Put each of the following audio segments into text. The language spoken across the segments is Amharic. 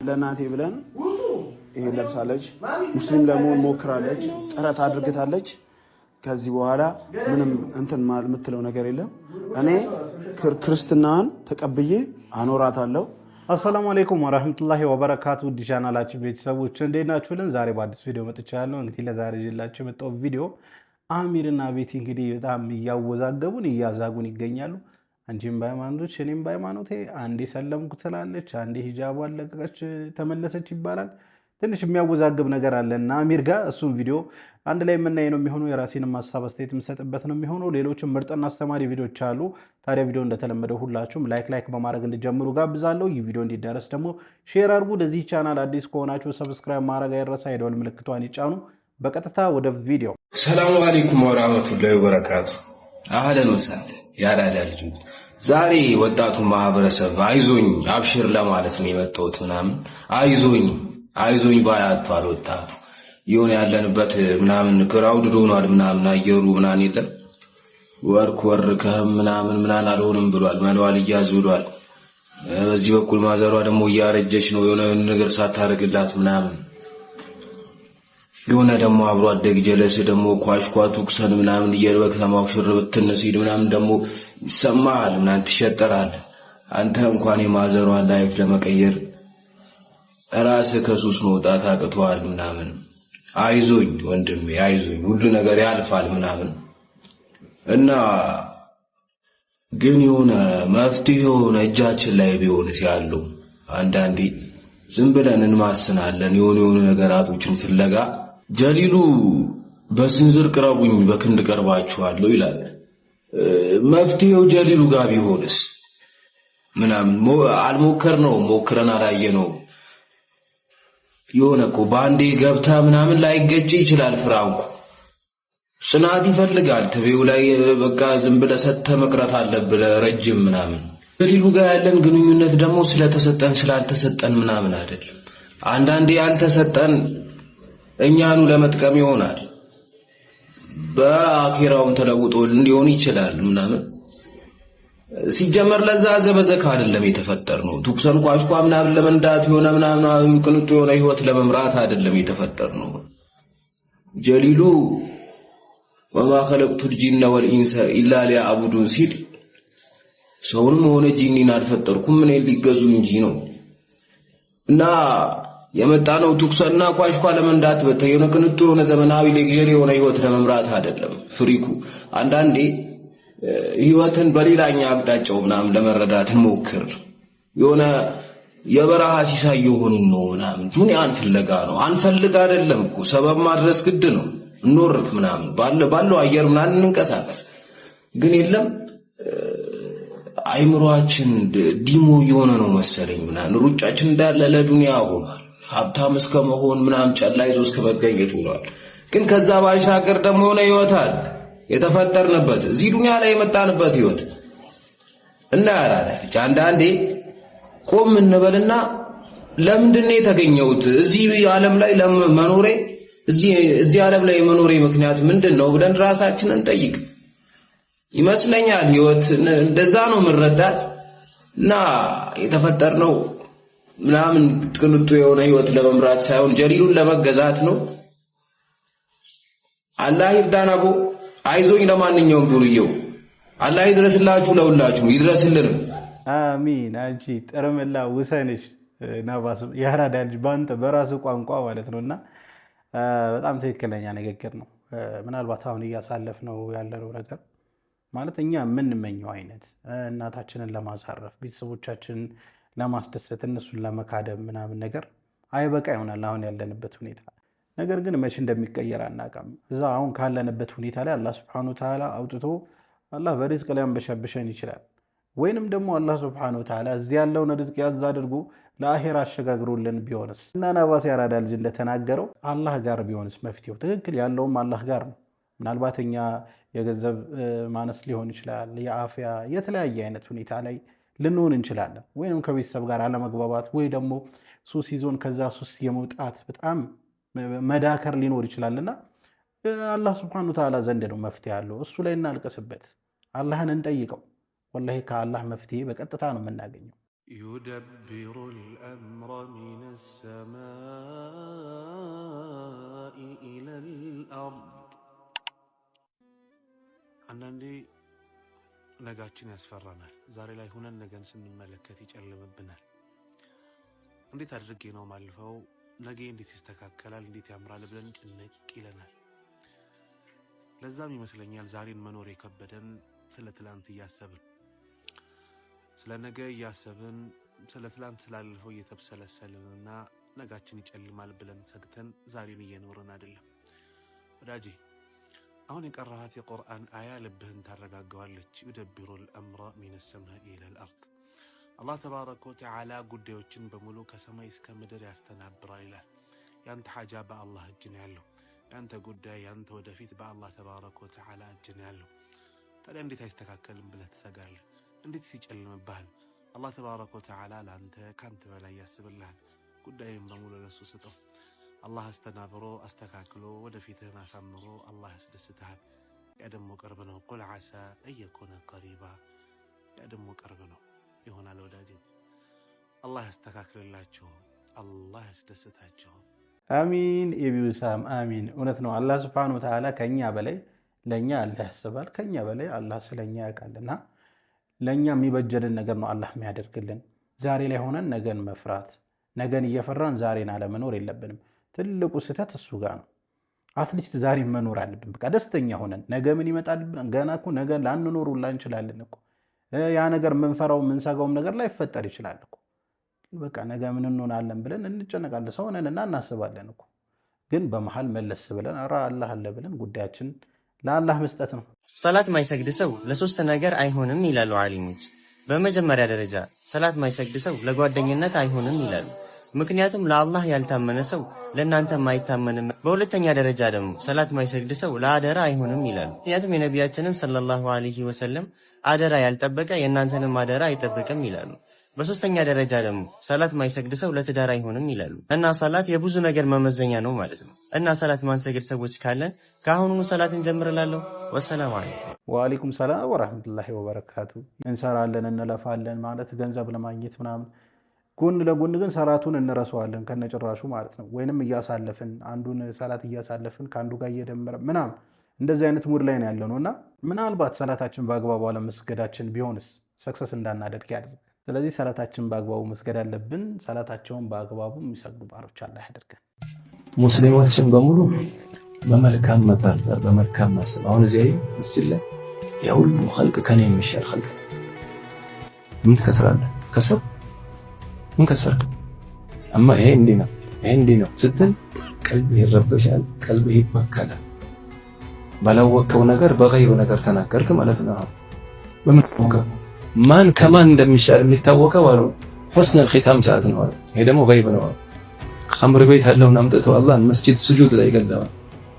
ለናቴ ብለን ይሄ ለብሳለች። ሙስሊም ለመሆን ሞክራለች፣ ጥረት አድርጋለች። ከዚህ በኋላ ምንም እንትን የምትለው ነገር የለም። እኔ ክርስትናን ተቀብዬ አኖራታለሁ። አሰላሙ አለይኩም ወራህመቱላሂ ወበረካቱ። ቻናላችን ቤተሰቦች እንዴት ናችሁልን? ዛሬ በአዲስ ቪዲዮ መጥቻለሁ። እንግዲህ ለዛሬ ይዤላችሁ የመጣው ቪዲዮ አሚርና ቤቲ እንግዲህ በጣም እያወዛገቡን እያዛጉን ይገኛሉ። አንቺም በሃይማኖትሽ እኔም በሃይማኖቴ፣ አንዴ ሰለምኩ ትላለች፣ አንዴ ሂጃቧን ለቀቀች ተመለሰች ይባላል። ትንሽ የሚያወዛግብ ነገር አለና አሚር ጋር እሱም ቪዲዮ አንድ ላይ የምናይ ነው የሚሆነው። የራሴንም ሀሳብ አስተያየት የምሰጥበት ነው የሚሆነው። ሌሎችም ምርጥና አስተማሪ ቪዲዮዎች አሉ። ታዲያ ቪዲዮ እንደተለመደው ሁላችሁም ላይክ በማድረግ እንድጀምሩ ጋብዛለሁ። ይህ ቪዲዮ እንዲደረስ ደግሞ ሼር አድርጉ። ለዚህ ቻናል አዲስ ከሆናችሁ ሰብስክራይብ ማድረግ አይረሳ። የደወል ምልክቷን ይጫኑ። በቀጥታ ወደ ቪዲዮ። ሰላሙ አለይኩም ወራህመቱላሂ ወበረካቱ። አህለን ወሰህለን ያራዳ ልጅ። ዛሬ ወጣቱ ማህበረሰብ አይዞኝ አብሽር ለማለት ነው የመጣሁት። ምናምን አይዞኝ ባያቷል ወጣቱ የሆነ ያለንበት ምናምን ክራውድ ሆኗል። ምናምን አየሩ ምናምን የለም ወርክ ምናምን አልሆንም ብሏል። መለዋል እያዝ ብሏል። በዚህ በኩል ማዘሯ ደግሞ እያረጀች ነው። የሆነ ነገር ሳታረግላት ምናምን የሆነ ደግሞ አብሮ አደግ ጀለስ ደግሞ ኳሽኳቱ ክሰን ምናምን እየርበክ ለማውሽር ብትነሲድ ምናምን ደግሞ ይሰማል ምናምን ትሸጠራል። አንተ እንኳን የማዘሯን ላይፍ ለመቀየር ራስህ ከሱስ መውጣት አቅቷል ምናምን። አይዞኝ ወንድሜ አይዞኝ፣ ሁሉ ነገር ያልፋል ምናምን እና ግን የሆነ መፍትሄው እጃችን ላይ ቢሆንስ ያለው አንዳንዴ ዝም ብለን እንማስናለን የሆኑ ነገራቶችን ፍለጋ። ጀሊሉ በስንዝር ቅረቡኝ በክንድ ቀርባችኋለሁ ይላል። መፍትሄው ጀሊሉ ጋር ቢሆንስ ምናምን አልሞከርነው፣ ሞክረን አላየነው። የሆነ እኮ ባንዴ ገብታ ምናምን ላይገጭ ይችላል። ፍራንኩ ጽናት ይፈልጋል። ትቤው ላይ በቃ ዝም ብለህ ሰጥተህ መቅረት አለብህ ረጅም ምናምን። ጀሊሉ ጋር ያለን ግንኙነት ደግሞ ስለተሰጠን ስላልተሰጠን ምናምን አይደለም። አንዳንዴ ያልተሰጠን እኛኑ ለመጥቀም ይሆናል። በአኺራውም ተለውጦ እንዲሆን ይችላል ምናምን። ሲጀመር ለዛ ዘበዘካ አይደለም የተፈጠርነው። ትኩሰን ቋሽቋ ምናምን ለመንዳት የሆነ ምናምን ቅንጡ የሆነ ህይወት ለመምራት አይደለም የተፈጠርነው። ጀሊሉ ወማ ኸለቅቱል ጂነ ወልኢንሰ ኢላ ሊያዕቡዱን ሲል ሰውንም ሆነ ጂኒን አልፈጠርኩም እኔን ሊገዙ እንጂ ነው። እና የመጣነው ትኩሰና ቋሽቋ ለመንዳት በተየነ ቅንጡ የሆነ ዘመናዊ ሌግዠሪ የሆነ ህይወት ለመምራት አይደለም። ፍሪኩ አንዳንዴ ህይወትን በሌላኛ አቅጣጫው ምናምን ለመረዳት እንሞክር። የሆነ የበረሃ ሲሳይ የሆንን ነው ምናምን ዱንያን ፍለጋ ነው። አንፈልግ አይደለም እኮ ሰበብ ማድረስ ግድ ነው። እንወርክ ምናምን ባለው አየር ምናምን እንንቀሳቀስ። ግን የለም አይምሮአችን ዲሞ የሆነ ነው መሰለኝ ምናምን ሩጫችን እንዳለ ለዱንያ ሆኗል። ሀብታም እስከመሆን ምናምን ጨላ ይዞ እስከመገኘት ሆኗል። ግን ከዛ ባሻገር ደግሞ የሆነ ህይወት አለ የተፈጠርንበት እዚህ ዱንያ ላይ የመጣንበት ህይወት እና ያራዳች። አንዳንዴ ቆም እንበልና ለምንድነው የተገኘሁት እዚህ ዓለም ላይ ለመኖሬ እዚህ ዓለም ላይ የመኖሬ ምክንያት ምንድነው ብለን ራሳችንን ጠይቅ። ይመስለኛል ህይወት እንደዛ ነው መረዳት እና የተፈጠርነው ምናምን ቅንጡ የሆነ ህይወት ለመምራት ሳይሆን ጀሊሉን ለመገዛት ነው። አላህ ይርዳናቦ። አይዞኝ ለማንኛውም ዱርዬው አላህ ይድረስላችሁ፣ ለሁላችሁ ይድረስልን። አሚን። አንቺ ጥርምላ ውሰንሽ ናባስ ያራዳ ልጅ ባንተ በራስ ቋንቋ ማለት ነውና በጣም ትክክለኛ ንግግር ነው። ምናልባት አሁን እያሳለፍነው ያለው ነገር ማለት እኛ የምንመኘው አይነት እናታችንን ለማሳረፍ ቤተሰቦቻችንን ለማስደሰት እነሱን ለመካደም ምናምን ነገር አይበቃ ይሆናል አሁን ያለንበት ሁኔታ። ነገር ግን መቼ እንደሚቀየር አናውቅም። እዛ አሁን ካለንበት ሁኔታ ላይ አላህ Subhanahu Wa Ta'ala አውጥቶ አላህ በሪዝቅ ላይ አንበሻብሸን ይችላል። ወይንም ደግሞ አላህ Subhanahu Wa Ta'ala እዚህ ያለውን ሪዝቅ ያዝ አድርጎ ለአኺራ አሸጋግሮልን ቢሆንስ እና ናባስ ያራዳ ልጅ እንደተናገረው አላህ ጋር ቢሆንስ መፍትሄው ትክክል ያለውም አላህ ጋር ነው። ምናልባት እኛ የገንዘብ ማነስ ሊሆን ይችላል፣ የአፍያ የተለያየ አይነት ሁኔታ ላይ ልንሆን እንችላለን። ወይንም ከቤተሰብ ጋር አለመግባባት ወይ ደግሞ ሱስ ይዞን ከዛ ሱስ የመውጣት በጣም መዳከር ሊኖር ይችላልና አላህ Subhanahu Wa Ta'ala ዘንድ ነው መፍትሄ ያለው። እሱ ላይ እናልቀስበት፣ አላህን እንጠይቀው። ወላሂ ከአላህ መፍትሄ በቀጥታ ነው የምናገኘው። يدبر الأمر من السماء إلى الأرض አንዳንዴ ነጋችን ያስፈራናል። ዛሬ ላይ ሆነን ነገን ስንመለከት ይጨልምብናል። እንዴት አድርጌ ነው ማልፈው? ነገ እንዴት ይስተካከላል? እንዴት ያምራል ብለን ጭንቅ ይለናል። ለዛም ይመስለኛል ዛሬን መኖር የከበደን ስለ ትላንት እያሰብን፣ ስለ ነገ እያሰብን፣ ስለ ትላንት ስላለፈው እየተብሰለሰልንና ነጋችን ይጨልማል ብለን ሰግተን ዛሬን እየኖርን አይደለም። ወዳጄ አሁን የቀራሃት የቁርአን አያ ልብህን ታረጋጋዋለች። يدبر الأمر من السماء إلى الأرض አላህ ተባረከ ወተዓላ ጉዳዮችን በሙሉ ከሰማይ እስከ ምድር ያስተናብራል ይላል። ያንተ ሐጃ በአላህ እጅ ነው ያለው። ያንተ ጉዳይ ያንተ ወደፊት በአላህ ተባረከ ወተዓላ እጅ ነው ያለው። ታዲያ እንዴት አይስተካከልም ብለህ ትሰጋለህ? እንዴት ሲጨልምብሃል? አላህ ተባረከ ወተዓላ ለአንተ ካንተ በላይ ያስብልሃል። ጉዳይን በሙሉ ለሱ ስጠው። አላህ አስተናብሮ አስተካክሎ ወደፊትህን አሳምሮ አላህ ያስደስትሃል። ያ ደግሞ ቅርብ ነው። ቁል ዓሳ አየኩነ ቀሪባ። ያ ደግሞ ቅርብ ነው ይሆናል። ወዳጄ አላህ ያስተካክልላችሁ፣ አላህ ያስደስታችሁ። አሚን ኢብሳም አሚን። እውነት ነው። አላህ ሱብሓነሁ ወተዓላ ከኛ በላይ ለኛ አላህ ያስባል። ከኛ በላይ አላህ ስለኛ ያውቃልና ለኛ የሚበጀልን ነገር ነው አላህ የሚያደርግልን። ዛሬ ላይ ሆነን ነገን መፍራት፣ ነገን እየፈራን ዛሬን አለመኖር የለብንም። ትልቁ ስህተት እሱ ጋር ነው። አትሊስት ዛሬ መኖር አለብን። በቃ ደስተኛ ሆነን ነገ ምን ይመጣል ገና እኮ ነገ ላንኖር ሁላ እንችላለን እኮ። ያ ነገር የምንፈራው የምንሰጋውም ነገር ላይ ይፈጠር ይችላል እኮ። በቃ ነገ ምን እንሆናለን ብለን እንጨነቃለን። ሰው ነንና እናስባለን እኮ። ግን በመሃል መለስ ብለን ኧረ አላህ አለ ብለን ጉዳያችን ለአላህ መስጠት ነው። ሰላት ማይሰግድ ሰው ለሶስት ነገር አይሆንም ይላሉ ዓሊሞች። በመጀመሪያ ደረጃ ሰላት ማይሰግድ ሰው ለጓደኝነት አይሆንም ይላሉ። ምክንያቱም ለአላህ ያልታመነ ሰው ለእናንተ ማይታመንም። በሁለተኛ ደረጃ ደግሞ ሰላት ማይሰግድ ሰው ለአደራ አይሆንም ይላሉ። ምክንያቱም የነቢያችንን ሰለላሁ ዐለይሂ ወሰለም አደራ ያልጠበቀ የእናንተንም አደራ አይጠብቅም ይላሉ። በሶስተኛ ደረጃ ደግሞ ሰላት ማይሰግድ ሰው ለትዳር አይሆንም ይላሉ። እና ሰላት የብዙ ነገር መመዘኛ ነው ማለት ነው። እና ሰላት ማንሰግድ ሰዎች ካለን ከአሁኑ ሰላት እንጀምርላለሁ። ወሰላሙ አለይኩም። ወአለይኩም ሰላም ወራህመቱላሂ ወበረካቱ። እንሰራለን እንለፋለን ማለት ገንዘብ ለማግኘት ምናምን፣ ጎን ለጎን ግን ሰላቱን እንረሳዋለን ከነጭራሹ ማለት ነው። ወይንም እያሳለፍን አንዱን ሰላት እያሳለፍን ከአንዱ ጋር እየደመረ ምናምን እንደዚህ አይነት ሙድ ላይ ነው ያለነው እና ምናልባት ሰላታችን በአግባቡ አለመስገዳችን ቢሆንስ ሰክሰስ እንዳናደርግ ያደርጋል። ስለዚህ ሰላታችን በአግባቡ መስገድ አለብን። ሰላታቸውን በአግባቡ የሚሰግዱ ባሮች አላህ ያደርገን። ሙስሊሞችን በሙሉ በመልካም መጠርጠር፣ በመልካም ማሰብ። አሁን እዚህ መስጂድ ላይ የሁሉ ኸልቅ ከኔ የሚሻል ኸልቅ ምን ትከስራለህ? ከሰብ ምን ከሰርክ? አማ ይሄ እንዲህ ነው ይሄ እንዲህ ነው ስትል ቀልብህ ይረበሻል፣ ቀልብህ ይበከላል። ባላወቀው ነገር በገይሩ ነገር ተናገርክ ማለት ነው። በምን ወቀው ማን ከማን እንደሚሻል የሚታወቀው አሉ ሁስነል ኺታም ሰዓት ነው አሉ። ይሄ ደግሞ ገይብ ነው አሉ። ኸምር ቤት ያለውን አምጥተው አላህን መስጂድ ስጁድ ላይ ይገለዋል።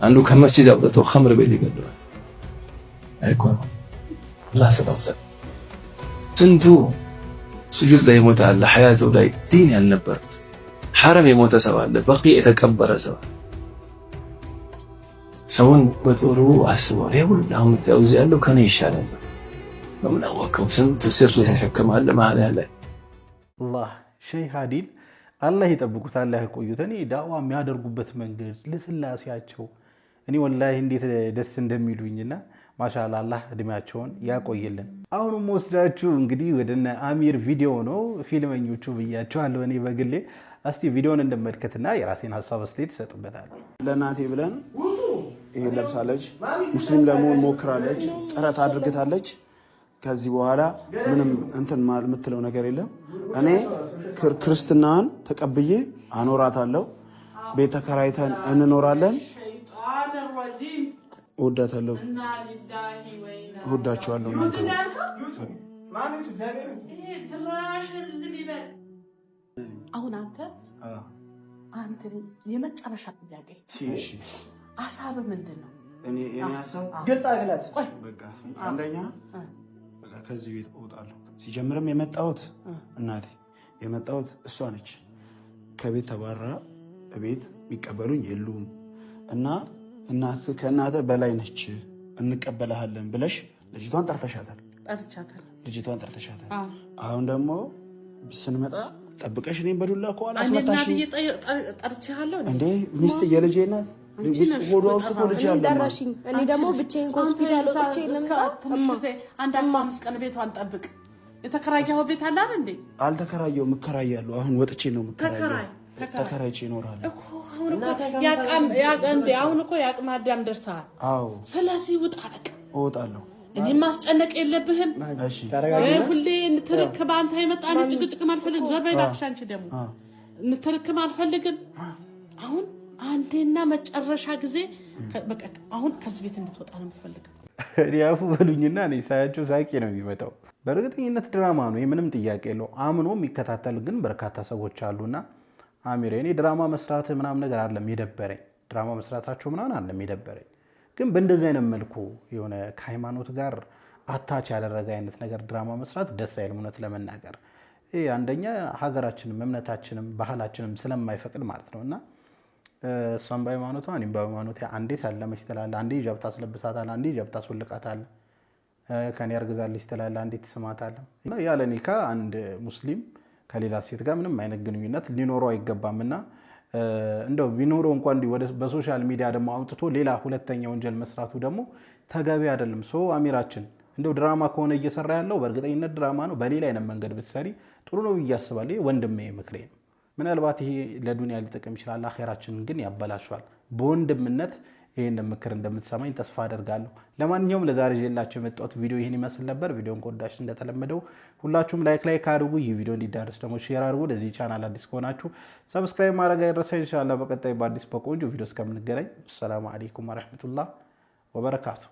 አንዱ ከመስጂድ አውጥተው ኸምር ቤት ይገለዋል። አይኮን አላህ ሰላም ስንቱ ስጁድ ላይ ሞተ አለ። ሐያቱ ላይ ዲን ያልነበረ ሐረም የሞተ ሰው አለ። በቂ የተቀበረ ሰው ሰውን በጥሩ አስበው ለሁሉ አሁን ተውዚ ያለው ከኔ ይሻላል በምን አወቀው? ስንት ስር ተሸከመ አለ ማለት ያለ አላህ ሸይኽ አዲል አላህ ይጠብቁት፣ አላህ ያቆዩት። እኔ ዳዋ የሚያደርጉበት መንገድ ለስላሴያቸው እኔ ወላሂ እንዴት ደስ እንደሚሉኝና ማሻአላ አላህ እድሜያቸውን ያቆይልን። አሁንም ወስዳችሁ እንግዲህ ወደነ አሚር ቪዲዮ ነው ፊልመኞቹ ብያቸዋለሁ። እኔ በግሌ እስቲ ቪዲዮን እንመልከትና የራሴን ሀሳብ አስተያየት እሰጥበታለሁ። ለእናቴ ብለን ይሄ ለብሳለች፣ ሙስሊም ለመሆን ሞክራለች፣ ጥረት አድርግታለች። ከዚህ በኋላ ምንም እንትን የምትለው ነገር የለም። እኔ ክርስትናን ተቀብዬ አኖራታለሁ። ቤት ተከራይተን እንኖራለን። እወዳታለሁ፣ እወዳችኋለሁ። አሁን አንተ የመጨረሻ ጥያቄ ሀሳብ ምንድን ነው? እኔ ሀሳብ ግልጽ አግላት። በቃ አንደኛ ከዚህ ቤት እወጣለሁ። ሲጀምርም የመጣሁት እናቴ የመጣሁት እሷ ነች። ከቤት ተባራ ቤት የሚቀበሉኝ የሉም እና ከእናተ በላይ ነች እንቀበልሃለን ብለሽ ልጅቷን ጠርተሻታል። ልጅቷን ጠርተሻታል። አሁን ደግሞ ስንመጣ ጠብቀሽ እኔን በዱላ እኮ አላስመታሽ ጠርቼሃለሁ እንዴ? ሚስት የልጄ ናት። ሆዷ ውስጥ እኮ ልጅ አለ። እኔ ደግሞ ብቻዬን ከሆስፒታል ወጥቼ ልምጣ። አንድ 15 ቀን ቤቷን ጠብቅ። የተከራየኸው ቤት አለ አይደል እንዴ? አልተከራየሁም፣ እከራያለሁ። አሁን ወጥቼ ነው የምከራየው። ተከራይቼ እኖራለሁ። አሁን እኮ የአቅመ አዳም ደርሰሃል። አዎ፣ ስለዚህ ውጣ በቃ። እወጣለሁ። እኔ ማስጨነቅ የለብህም። ሁሌ እንትርክብ አንተ የመጣን ጭቅጭቅም አልፈልግም። ዘበይ እባክሽ። አንቺ ደግሞ እንትርክም አልፈልግም። አሁን አንዴና መጨረሻ ጊዜ በቃ አሁን ከዚህ ቤት እንድትወጣ ነው የምፈልገው። ያፉ በሉኝና እኔ ሳያቸው ሳቂ ነው የሚመጣው። በእርግጠኝነት ድራማ ነው፣ ምንም ጥያቄ የለው። አምኖ የሚከታተል ግን በርካታ ሰዎች አሉና አሚር እኔ ድራማ መስራት ምናምን ነገር አይደለም የደበረኝ፣ ድራማ መስራታቸው ምናምን አይደለም የደበረኝ። ግን በእንደዚህ አይነት መልኩ የሆነ ከሃይማኖት ጋር አታች ያደረገ አይነት ነገር ድራማ መስራት ደስ አይልም። እውነት ለመናገር ይሄ አንደኛ ሀገራችንም እምነታችንም ባህላችንም ስለማይፈቅድ ማለት ነውና እሷም በሃይማኖቷ እኔም በሃይማኖቴ አንዴ ሳለመች ትላለህ፣ አንዴ ሂጃብ ታስለብሳታለህ፣ አንዴ ሂጃብ ታስወልቃታለህ፣ ከኔ አርግዛለች ትላለህ፣ አንዴ ትስማታለህ። እና ያለ ኒካ አንድ ሙስሊም ከሌላ ሴት ጋር ምንም አይነት ግንኙነት ሊኖረው አይገባምና እንደው ቢኖረው እንኳን በሶሻል ሚዲያ ደግሞ አውጥቶ ሌላ ሁለተኛ ወንጀል መስራቱ ደግሞ ተገቢ አይደለም። ሶ አሚራችን እንደው ድራማ ከሆነ እየሰራ ያለው በእርግጠኝነት ድራማ ነው። በሌላ አይነት መንገድ ብትሰሪ ጥሩ ነው ብዬ አስባለሁ። ወንድሜ ምክሬ ነው። ምናልባት ይሄ ለዱንያ ሊጠቅም ይችላል፣ አኼራችንን ግን ያበላሻል። በወንድምነት ይሄን ምክር እንደምትሰማኝ ተስፋ አደርጋለሁ። ለማንኛውም ለዛሬ ይዤላችሁ የመጣሁት ቪዲዮ ይሄን ይመስል ነበር። ቪዲዮን ከወዳችሁ እንደተለመደው ሁላችሁም ላይክ አድርጉ። ይህ ቪዲዮ እንዲዳረስ ደግሞ ሼር አድርጉ። ለዚህ ቻናል አዲስ ከሆናችሁ ሰብስክራይብ ማድረግ አይረሳ። ኢንሻአላህ በቀጣይ በአዲስ በቆንጆ ቪዲዮ እስከምንገናኝ ሰላም አለይኩም ወራህመቱላህ ወበረካቱ።